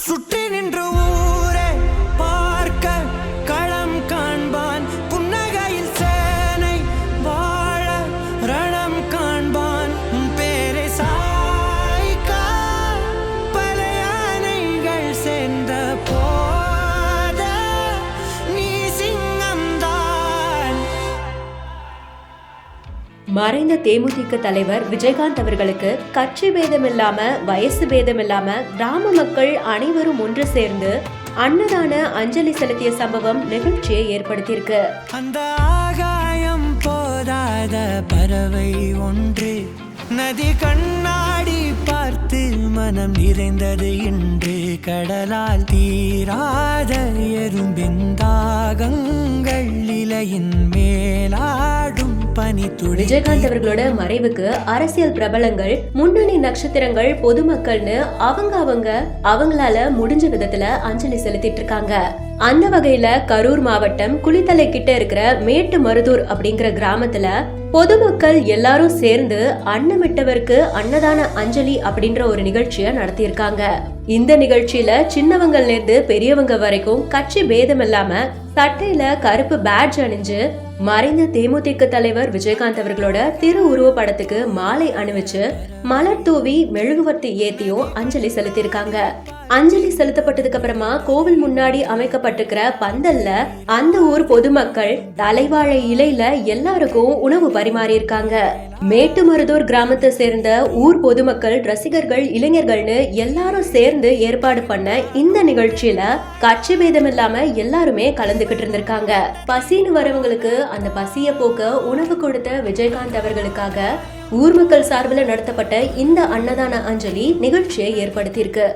சுற்றி நின்று ஊரே பார்க்க களம் காண்பான், புன்னகையில் சேனை வாழ ரணம் காண்பான். பேரை சாய்க்க பல யானைகள் சேர்ந்த போத நீ சிங்கம்தான். மறைந்த தேமுதிக தலைவர் விஜயகாந்த் அவர்களுக்கு கட்சி பேதம் இல்லாம வயசு பேதம் இல்லாம கிராம மக்கள் அனைவரும் ஒன்று சேர்ந்து அன்னதான அஞ்சலி செலுத்திய சம்பவம் நிகழ்ச்சியை ஏற்படுத்தியிருக்கு. அந்த ஆகாயம் போதாத பறவை ஒன்று நதி கண்ணாடி பார்த்து மனம் நிறைந்தது இன்று. கடலால் தீராத எறும்பின் தாகங்கள் இலையின் மேலாடும். விஜயகாந்த் அவர்களோட மறைவுக்கு அரசியல் பிரபலங்கள், முன்னணி நட்சத்திரங்கள், பொதுமக்கள்னு அவங்களால முடிஞ்ச விதத்துல அஞ்சலி செலுத்திட்டு இருக்காங்க. அந்த வகையில கரூர் மாவட்டம் குளித்தலை கிட்ட இருக்கிற மேட்டு மருதூர் அப்படிங்கிற கிராமத்துல பொதுமக்கள் எல்லாரும் சேர்ந்து அன்னமிட்டவருக்கு அன்னதான அஞ்சலி அப்படின்ற ஒரு நிகழ்ச்சிய நடத்தியிருக்காங்க. இந்த நிகழ்ச்சியில சின்னவங்கள்ல இருந்து பெரியவங்க வரைக்கும் கட்சி பேதம் இல்லாம சட்டையில கருப்பு பேட்ஜ் அணிஞ்சு மறைந்த தேமுதிக தலைவர் விஜயகாந்த் அவர்களோட திரு உருவ படத்துக்கு மாலை அணிவிச்சு மலர் தூவி மெழுகுவர்த்தி ஏத்தியும் அஞ்சலி செலுத்திருக்காங்க. அஞ்சலி செலுத்தப்பட்டதுக்கு அப்புறமா கோவில் முன்னாடி அமைக்கப்பட்டிருக்கிற பந்தல்ல அந்த ஊர் பொதுமக்கள் தலைவாழை இலையில எல்லாருக்கும் உணவு பரிமாறி இருக்காங்க. மேட்டுமருதூர் கிராமத்தை சேர்ந்த ஊர் பொதுமக்கள், ரசிகர்கள், இளைஞர்கள்னு எல்லாரும் சேர்ந்து ஏற்பாடு பண்ண இந்த நிகழ்ச்சியில கட்சி பேதம் இல்லாம எல்லாருமே கலந்துகிட்டு இருந்திருக்காங்க. பசின்னு வரவங்களுக்கு அந்த பசிய போக்க உணவு கொடுத்த விஜயகாந்த் அவர்களுக்காக ஊர் மக்கள் சார்பில் நடத்தப்பட்ட இந்த அன்னதான அஞ்சலி நிகழ்ச்சியை ஏற்படுத்தியிருக்கு.